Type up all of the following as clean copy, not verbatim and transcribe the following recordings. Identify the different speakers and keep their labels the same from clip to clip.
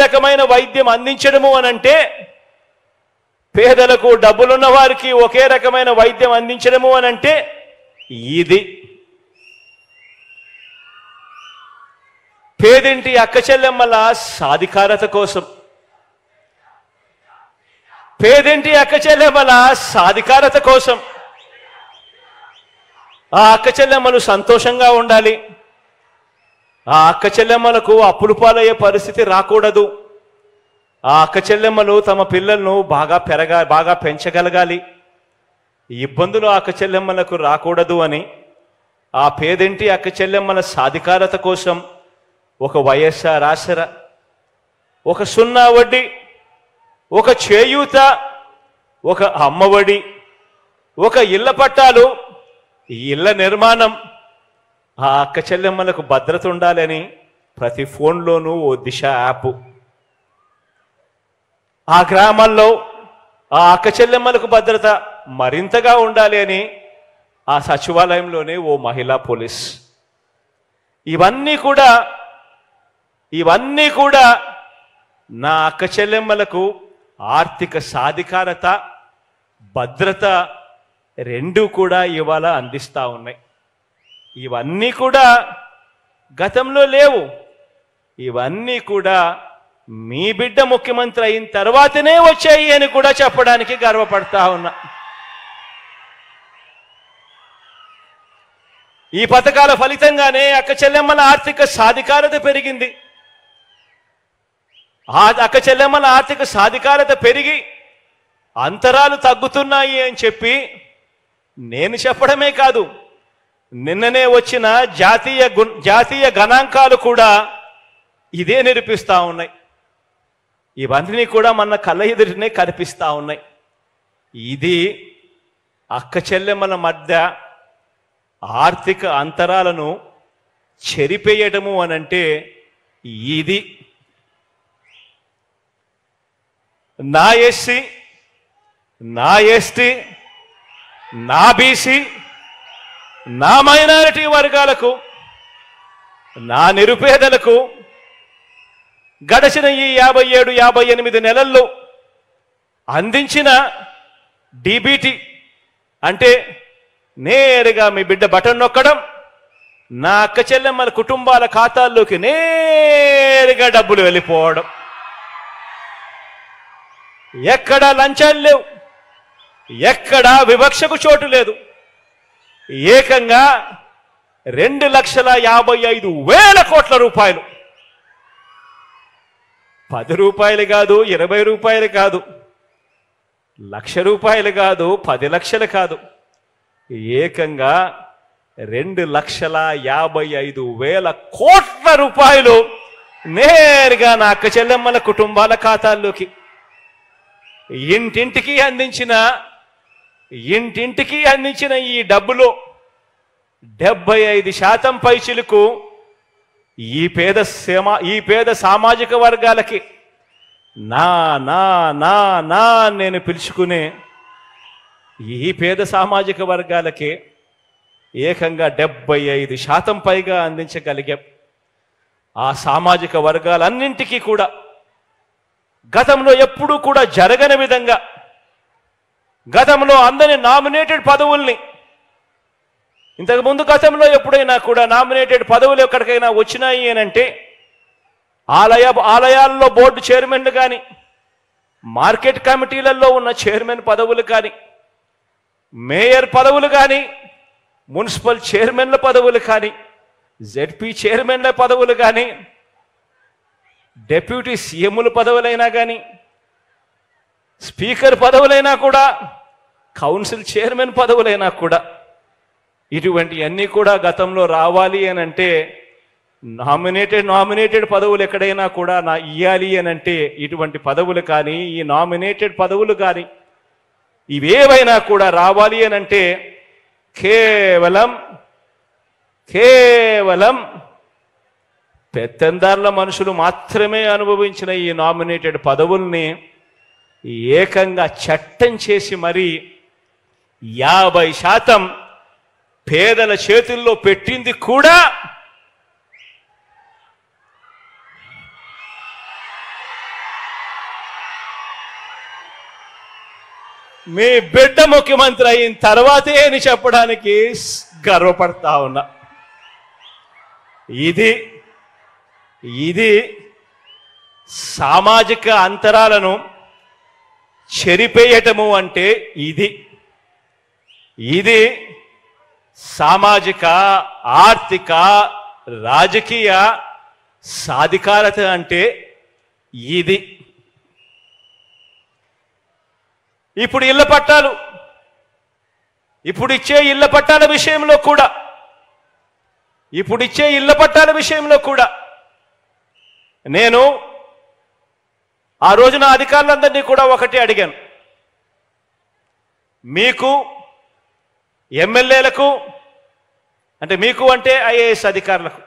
Speaker 1: రకమైన వైద్యం అందించడము అనంటే, పేదలకు డబ్బులున్న వారికి ఒకే రకమైన వైద్యం అందించడము అనంటే ఇది. పేదింటి అక్క చెల్లెమ్మల సాధికారత కోసం, పేదింటి అక్క చెల్లెమ్మల సాధికారత కోసం ఆ అక్క చెల్లెమ్మలు సంతోషంగా ఉండాలి. ఆ అక్క చెల్లెమ్మలకు అప్పులు పాలయ్యే పరిస్థితి రాకూడదు. ఆ అక్క చెల్లెమ్మలు తమ పిల్లలను బాగా పెంచగలగాలి. ఇబ్బందులు ఆ అక్క చెల్లెమ్మలకు రాకూడదు అని ఆ పేదింటి అక్క చెల్లెమ్మల సాధికారత కోసం ఒక వైఎస్ఆర్ ఆసరా, ఒక సున్నా వడ్డీ, ఒక చేయూత, ఒక అమ్మఒడి, ఒక ఇళ్ల పట్టాలు, ఇళ్ల నిర్మాణం, ఆ అక్క చెల్లెమ్మలకు భద్రత ఉండాలని ప్రతి ఫోన్లోనూ ఓ దిశ యాప్, ఆ గ్రామాల్లో ఆ అక్క చెల్లెమ్మలకు భద్రత మరింతగా ఉండాలి అని ఆ సచివాలయంలోనే ఓ మహిళా పోలీస్. ఇవన్నీ కూడా నా అక్క చెల్లెమ్మలకు ఆర్థిక సాధికారత, భద్రత రెండూ కూడా ఇవాళ అందిస్తూ ఉన్నాయి. ఇవన్నీ కూడా గతంలో లేవు. ఇవన్నీ కూడా మీ బిడ్డ ముఖ్యమంత్రి అయిన తర్వాతనే వచ్చాయి అని కూడా చెప్పడానికి గర్వపడతా ఉన్నా. ఈ పథకాల ఫలితంగానే అక్క చెల్లెమ్మల ఆర్థిక సాధికారత పెరిగింది. ఆ అక్క చెల్లెమ్మల ఆర్థిక సాధికారత పెరిగి అంతరాలు తగ్గుతున్నాయి అని చెప్పి నేను చెప్పడమే కాదు, నిన్ననే వచ్చిన జాతీయ గణాంకాలు కూడా ఇదే నిరూపిస్తూ ఉన్నాయి. ఇవన్నీ కూడా మన కళ్ళ ఎదురునే కనిపిస్తూ ఉన్నాయి. ఇది అక్క చెల్లెమ్మల మధ్య ఆర్థిక అంతరాలను చెరిపేయటము అనంటే ఇది. నా ఎస్సీ, నా ఎస్టీ, నా బీసీ, నా మైనారిటీ వర్గాలకు, నా నిరుపేదలకు గడిచిన ఈ 57-58 నెలల్లో అందించిన డీబీటీ అంటే నేరుగా మీ బిడ్డ బటన్ నొక్కడం, నా అక్క చెల్లెమ్మల కుటుంబాల ఖాతాల్లోకి నేరుగా డబ్బులు వెళ్ళిపోవడం, ఎక్కడా లంచాలు లేవు, ఎక్కడా వివక్షకు చోటు లేదు. ఏకంగా 2,55,000 కోట్ల రూపాయలు, 10 రూపాయలు కాదు, 20 రూపాయలు కాదు, ₹1,00,000 కాదు, 10 లక్షలు కాదు, ఏకంగా 2,55,000 కోట్ల రూపాయలు నేరుగా నా అక్క చెల్లెమ్మల కుటుంబాల ఖాతాల్లోకి ఇంటింటికి అందించిన ఈ డబ్బులో 75% పైచిలకు ఈ పేద సామాజిక వర్గాలకి నా నా నా నా నేను పిలుచుకునే ఈ పేద సామాజిక వర్గాలకి ఏకంగా 75% పైగా అందించగలిగాం. ఆ సామాజిక వర్గాలన్నింటికీ కూడా గతంలో ఎప్పుడూ కూడా జరగని విధంగా, గతంలో అందని నామినేటెడ్ పదవుల్ని, ఇంతకుముందు గతంలో ఎప్పుడైనా కూడా నామినేటెడ్ పదవులు ఎక్కడికైనా వచ్చినాయి అనంటే ఆలయాల్లో బోర్డు చైర్మన్లు కానీ, మార్కెట్ కమిటీలలో ఉన్న చైర్మన్ పదవులు కానీ, మేయర్ పదవులు కానీ, మున్సిపల్ చైర్మన్ల పదవులు కానీ, జెడ్పీ చైర్మన్ల పదవులు కానీ, డెప్యూటీ సీఎంల పదవులైనా కానీ, స్పీకర్ పదవులైనా కూడా, కౌన్సిల్ చైర్మన్ పదవులైనా కూడా, ఇటువంటివన్నీ కూడా గతంలో రావాలి అని అంటే నామినేటెడ్ పదవులు ఎక్కడైనా కూడా ఇయ్యాలి అని అంటే ఇటువంటి పదవులు కానీ, ఈ నామినేటెడ్ పదవులు కానీ ఇవేవైనా కూడా రావాలి అని అంటే కేవలం పెత్తందారుల మనుషులు మాత్రమే అనుభవించిన ఈ నామినేటెడ్ పదవుల్ని ఏకంగా చట్టం చేసి మరి 50% పేదల చేతుల్లో పెట్టింది కూడా మీ బిడ్డ ముఖ్యమంత్రి అయిన తర్వాతే అని చెప్పడానికి గర్వపడతా ఉన్నా. ఇది సామాజిక అంతరాలను చెరిపేయటము అంటే ఇది సామాజిక, ఆర్థిక, రాజకీయ సాధికారత అంటే ఇది. ఇప్పుడు ఇళ్ల పట్టాలు, ఇప్పుడిచ్చే ఇళ్ల పట్టాల విషయంలో కూడా నేను ఆ రోజున అధికారులందరినీ కూడా ఒకటి అడిగాను. మీకు ఎమ్మెల్యేలకు, అంటే మీకు అంటే ఐఏఎస్ అధికారులకు,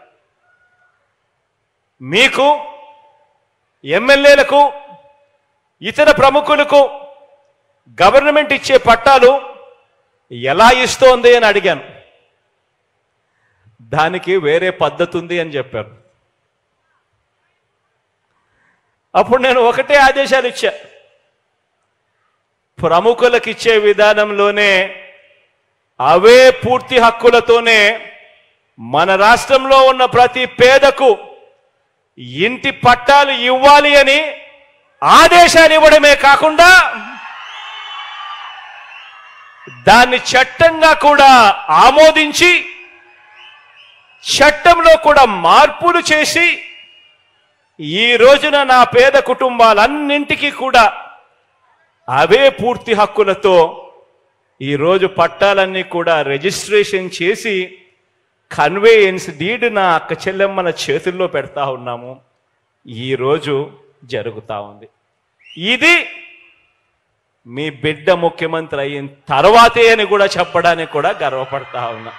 Speaker 1: మీకు ఎమ్మెల్యేలకు, ఇతర ప్రముఖులకు గవర్నమెంట్ ఇచ్చే పట్టాలు ఎలా ఇస్తోంది అని అడిగాను. దానికి వేరే పద్ధతి ఉంది అని చెప్పారు. అప్పుడు నేను ఒకటే ఆదేశాలు ఇచ్చా, ప్రముఖులకు ఇచ్చే విధానంలోనే అవే పూర్తి హక్కులతోనే మన రాష్ట్రంలో ఉన్న ప్రతి పేదకు ఇంటి పట్టాలు ఇవ్వాలి అని ఆదేశాలు ఇవ్వడమే కాకుండా దాన్ని చట్టంగా కూడా ఆమోదించి చట్టంలో కూడా మార్పులు చేసి ఈ రోజున నా పేద కుటుంబాలన్నింటికీ కూడా అవే పూర్తి హక్కులతో ఈరోజు పట్టాలన్నీ కూడా రిజిస్ట్రేషన్ చేసి కన్వేయన్స్ డీడ్ నా అక్క చెల్లెమ్మల చేతుల్లో పెడతా ఉన్నాము. ఈరోజు జరుగుతూ ఉంది. ఇది మీ బిడ్డ ముఖ్యమంత్రి అయిన తర్వాతే అని కూడా చెప్పడానికి కూడా గర్వపడతా ఉన్నా.